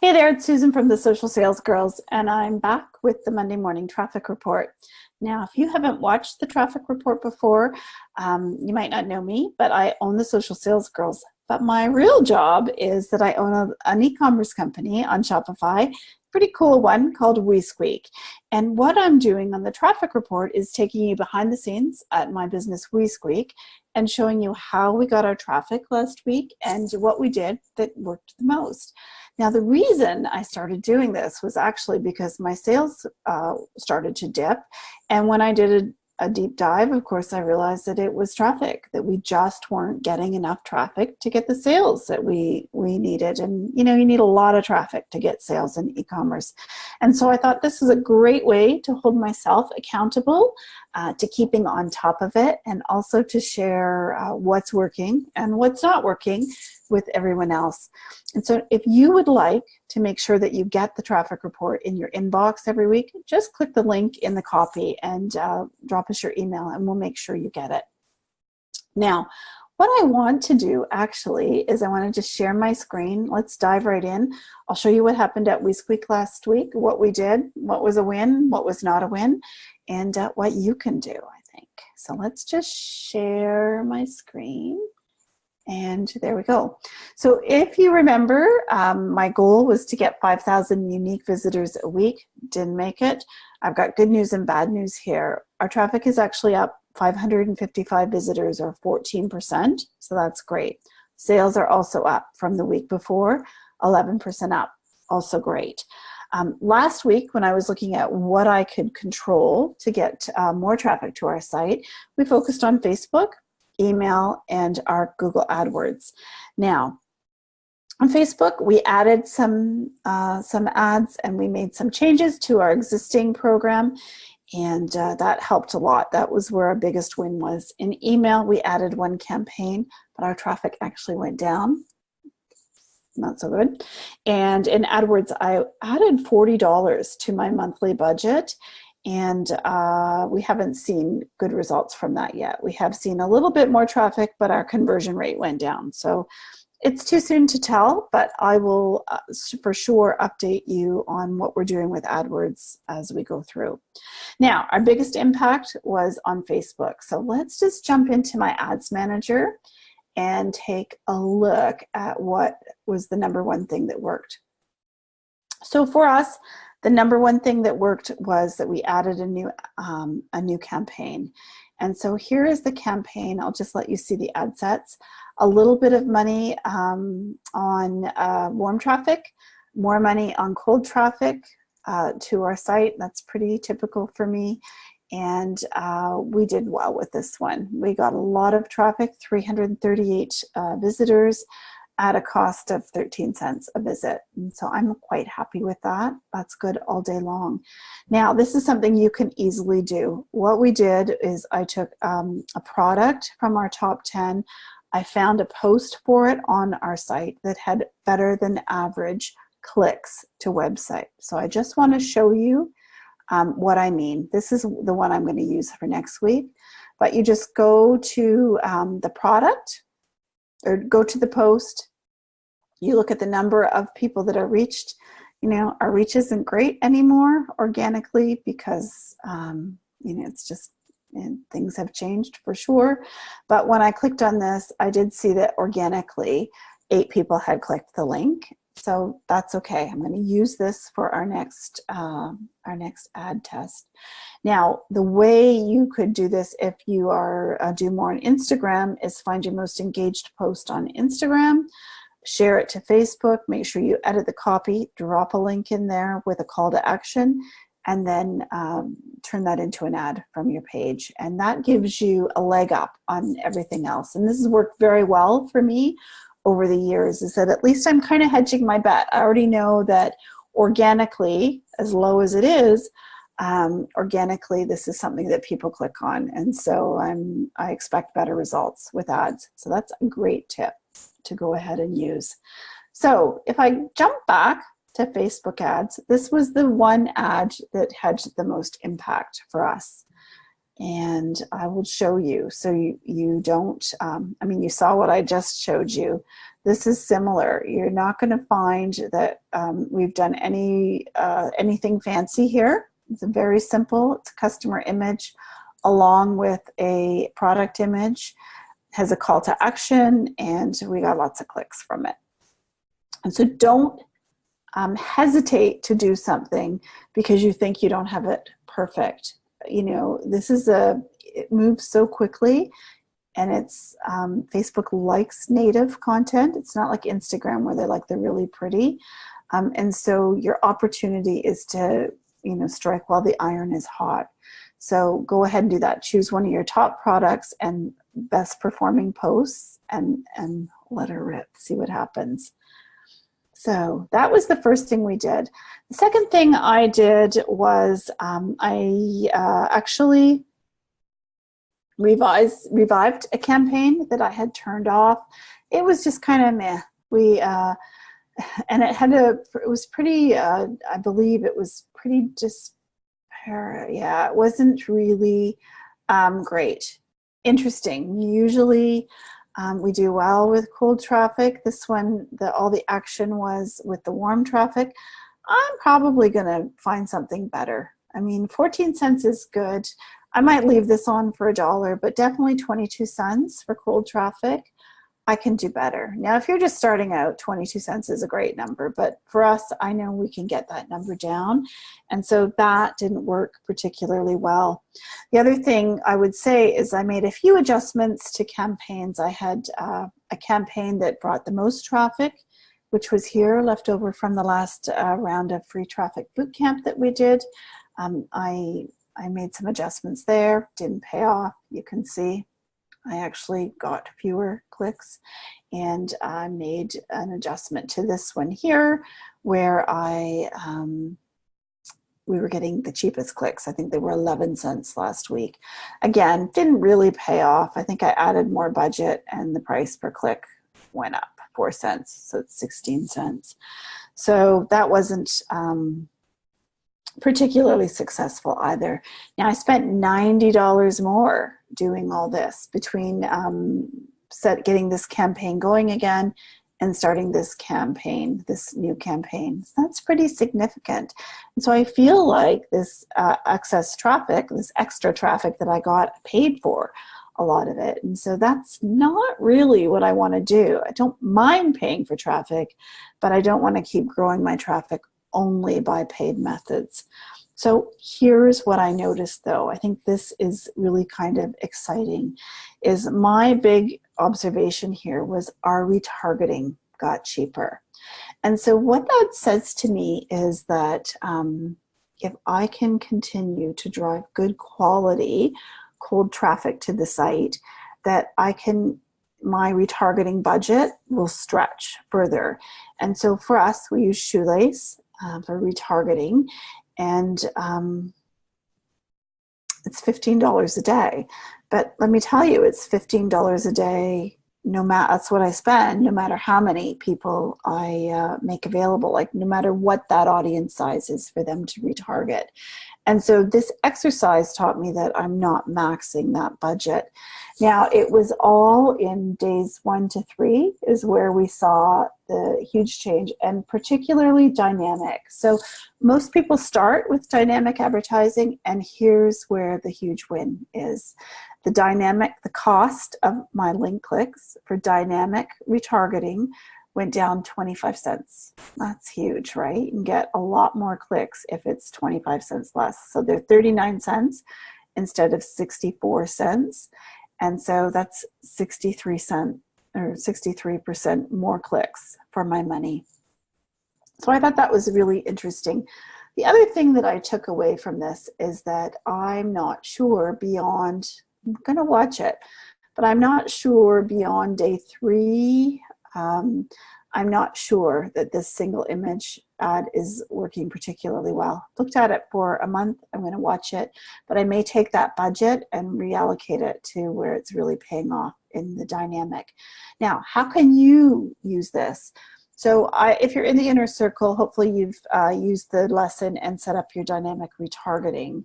Hey there, it's Susan from the Social Sales Girls, and I'm back with the Monday Morning Traffic Report. Now, if you haven't watched the traffic report before, you might not know me, but I own the Social Sales Girls. But my real job is that I own an e-commerce company on Shopify, pretty cool one called WeSqueak. And what I'm doing on the traffic report is taking you behind the scenes at my business WeSqueak and showing you how we got our traffic last week and what we did that worked the most. Now, the reason I started doing this was actually because my sales started to dip. And when I did a deep dive, of course, I realized that it was traffic, that we just weren't getting enough traffic to get the sales that we needed. And, you know, you need a lot of traffic to get sales in e-commerce. And so I thought this is a great way to hold myself accountable to keeping on top of it, and also to share what's working and what's not working with everyone else. And so if you would like to make sure that you get the traffic report in your inbox every week, just click the link in the copy and drop us your email and we'll make sure you get it. Now, what I want to do actually is I want to just share my screen. Let's dive right in. I'll show you what happened at WeSqueak last week, what we did, what was a win, what was not a win, and what you can do, I think. So let's just share my screen. And there we go. So if you remember, my goal was to get 5,000 unique visitors a week. Didn't make it. I've got good news and bad news here. Our traffic is actually up 555 visitors, or 14%. So that's great. Sales are also up from the week before, 11% up. Also great. Last week, when I was looking at what I could control to get more traffic to our site, we focused on Facebook, email, and our Google AdWords. Now, on Facebook, we added some ads and we made some changes to our existing program, and that helped a lot. That was where our biggest win was. In email, we added one campaign, but our traffic actually went down. Not so good. And in AdWords, I added $40 to my monthly budget, and we haven't seen good results from that yet. We have seen a little bit more traffic, but our conversion rate went down. So it's too soon to tell, but I will for sure update you on what we're doing with AdWords as we go through. Now, our biggest impact was on Facebook. So let's just jump into my Ads Manager and take a look at what was the number one thing that worked. So for us, the number one thing that worked was that we added a new campaign. And so here is the campaign. I'll just let you see the ad sets. A little bit of money on warm traffic, more money on cold traffic to our site. That's pretty typical for me. And we did well with this one. We got a lot of traffic, 338 visitors, at a cost of 13 cents a visit. And so I'm quite happy with that. That's good all day long. Now, this is something you can easily do. What we did is I took a product from our top 10. I found a post for it on our site that had better than average clicks to website. So I just want to show you what I mean. This is the one I'm going to use for next week. But you just go to the product, or go to the post. You look at the number of people that are reached. You know, our reach isn't great anymore organically because, you know, it's just, and things have changed for sure. But when I clicked on this, I did see that organically 8 people had clicked the link. So that's okay. I'm going to use this for our next ad test. Now, the way you could do this if you are do more on Instagram is find your most engaged post on Instagram, share it to Facebook, make sure you edit the copy, drop a link in there with a call to action, and then turn that into an ad from your page. And that gives you a leg up on everything else. And this has worked very well for me over the years, is that at least I'm kind of hedging my bet. I already know that organically, as low as it is, organically, this is something that people click on. And so I expect better results with ads. So that's a great tip to go ahead and use. So if I jump back to Facebook ads, this was the one ad that had the most impact for us. And I will show you so you don't, I mean, you saw what I just showed you. this is similar. You're not going to find that we've done anything fancy here. It's very simple. It's a customer image along with a product image, has a call to action, and we got lots of clicks from it. And so don't hesitate to do something because you think you don't have it perfect. You know, it moves so quickly, and it's Facebook likes native content. It's not like Instagram where they're really pretty. And so your opportunity is to, strike while the iron is hot. So go ahead and do that. Choose one of your top products and best performing posts and let her rip, see what happens. So that was the first thing we did. The second thing I did was I actually revived a campaign that I had turned off. It was just kind of meh. And it was pretty, I believe it was pretty it wasn't really great. Interesting. Usually we do well with cold traffic. This one, all the action was with the warm traffic. I'm probably going to find something better. I mean, 14 cents is good. I might leave this on for $1, but definitely 22 cents for cold traffic. I can do better. Now, if you're just starting out, 22 cents is a great number, but for us, I know we can get that number down. And so that didn't work particularly well. The other thing I would say is I made a few adjustments to campaigns. I had a campaign that brought the most traffic, which was here, left over from the last round of free traffic bootcamp that we did. I made some adjustments there, didn't pay off, you can see. I actually got fewer clicks, and I made an adjustment to this one here where we were getting the cheapest clicks. I think they were 11 cents last week. Again, didn't really pay off. I think I added more budget and the price per click went up 4 cents, so it's 16 cents. So that wasn't particularly successful either. Now I spent $90 more doing all this between getting this campaign going again and starting this campaign, this new campaign. So that's pretty significant. And so I feel like this excess traffic, this extra traffic that I got, paid for a lot of it. And so that's not really what I want to do. I don't mind paying for traffic, but I don't want to keep growing my traffic only by paid methods. So here's what I noticed though. I think this is really kind of exciting, is my big observation here was our retargeting got cheaper. And so what that says to me is that if I can continue to drive good quality cold traffic to the site, that my retargeting budget will stretch further. And so for us, we use Shoelace for retargeting, and it's $15 a day. But let me tell you, it's $15 a day. That's what I spend, no matter how many people I make available, like no matter what that audience size is for them to retarget. And so this exercise taught me that I'm not maxing that budget. Now, it was all in days 1 to 3 is where we saw the huge change, and particularly dynamic. So most people start with dynamic advertising, and here's where the huge win is. The cost of my link clicks for dynamic retargeting went down 25 cents. That's huge, right? You can get a lot more clicks if it's 25 cents less. So they're 39 cents instead of 64 cents. And so that's 63% more clicks for my money. So I thought that was really interesting. The other thing that I took away from this is that I'm not sure beyond, I'm going to watch it, but I'm not sure beyond day 3. I'm not sure that this single image ad is working particularly well. Looked at it for a month. I'm going to watch it, but I may take that budget and reallocate it to where it's really paying off in the dynamic. Now, how can you use this? So if you're in the inner circle, hopefully you've used the lesson and set up your dynamic retargeting.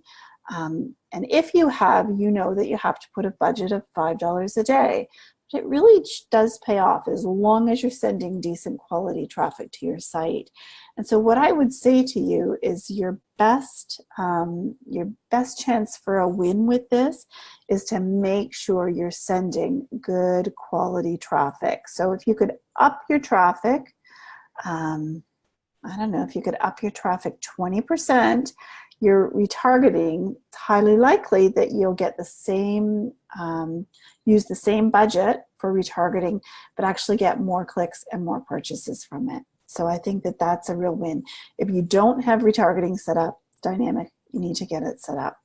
And if you have, you know that you have to put a budget of $5 a day. But it really does pay off as long as you're sending decent quality traffic to your site. And so what I would say to you is your best chance for a win with this is to make sure you're sending good quality traffic. So if you could up your traffic, I don't know, if you could up your traffic 20%, your retargeting, it's highly likely that you'll get the same, use the same budget for retargeting, but actually get more clicks and more purchases from it. So I think that that's a real win. If you don't have retargeting set up, dynamic, you need to get it set up.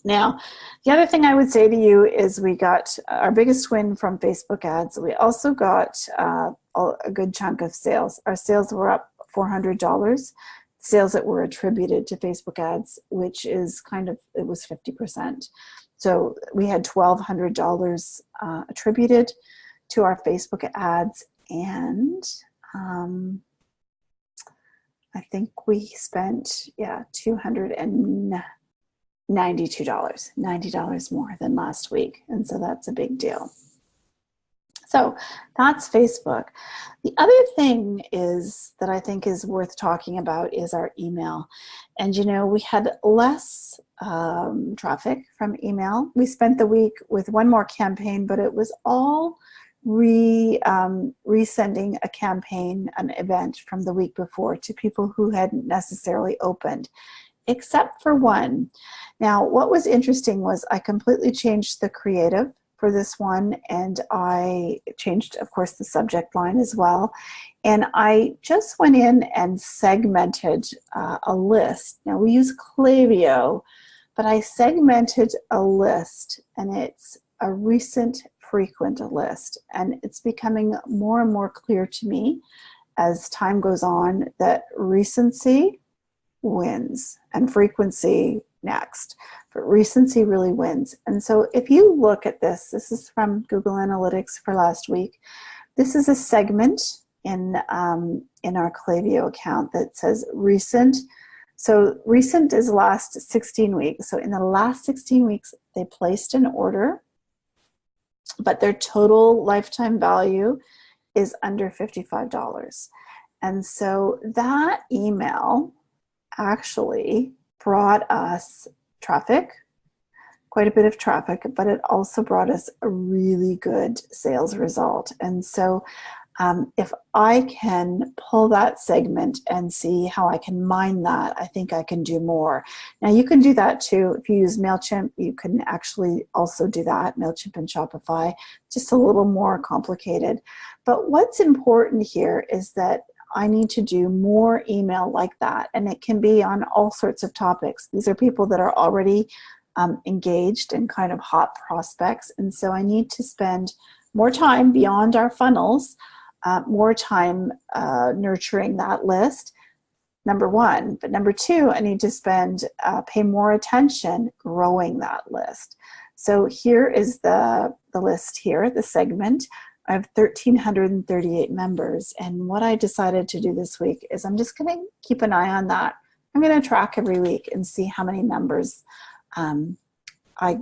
Now, the other thing I would say to you is we got our biggest win from Facebook ads. We also got a good chunk of sales. Our sales were up $400. Sales that were attributed to Facebook ads, which is it was 50%. So we had $1,200 attributed to our Facebook ads, and I think we spent, $292, $90 more than last week, and so that's a big deal. So that's Facebook. The other thing is that I think is worth talking about is our email. And we had less traffic from email. We spent the week with one more campaign, but it was all resending a campaign, an event from the week before to people who hadn't necessarily opened, except for one. Now, what was interesting was I completely changed the creative for this one, and I changed, of course, the subject line as well. And I just went in and segmented a list. Now, we use Klaviyo, but I segmented a list, and it's a recent frequent list. And it's becoming more and more clear to me as time goes on that recency wins and frequency next, but recency really wins. And so if you look at this is from Google Analytics for last week. This is a segment in our Klaviyo account that says recent. So recent is last 16 weeks. So in the last 16 weeks, they placed an order, but their total lifetime value is under $55. And so that email actually brought us traffic, quite a bit of traffic, but it also brought us a really good sales result. And so if I can pull that segment and see how I can mine that, I think I can do more. Now you can do that too. If you use MailChimp, you can actually also do that, MailChimp and Shopify, just a little more complicated. But what's important here is that I need to do more email like that, and it can be on all sorts of topics. These are people that are already engaged and kind of hot prospects, and so I need to spend more time beyond our funnels, more time nurturing that list, number one. But number two, I need to pay more attention growing that list. So here is the list here, the segment. I have 1,338 members, and what I decided to do this week is I'm just going to keep an eye on that. I'm going to track every week and see how many members I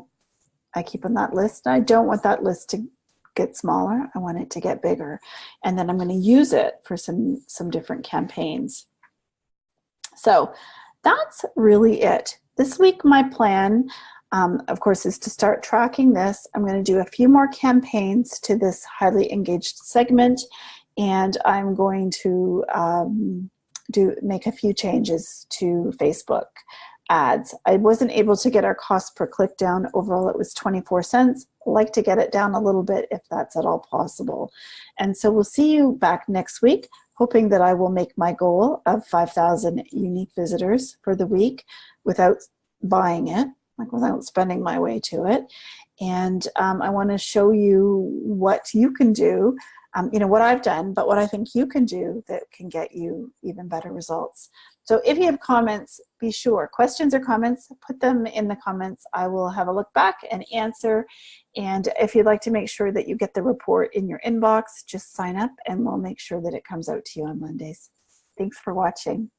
keep on that list. I don't want that list to get smaller. I want it to get bigger, and then I'm going to use it for some different campaigns. So that's really it. This week, my plan, of course, is to start tracking this. I'm going to do a few more campaigns to this highly engaged segment, and I'm going to make a few changes to Facebook ads. I wasn't able to get our cost per click down. Overall, it was 24 cents. I'd like to get it down a little bit if that's at all possible. And so we'll see you back next week, hoping that I will make my goal of 5,000 unique visitors for the week without buying it, without spending my way to it. And I want to show you what you can do, what I've done, but what I think you can do that can get you even better results. So if you have comments, be sure, questions or comments, put them in the comments. I will have a look back and answer. And if you'd like to make sure that you get the report in your inbox, just sign up and we'll make sure that it comes out to you on Mondays. Thanks for watching.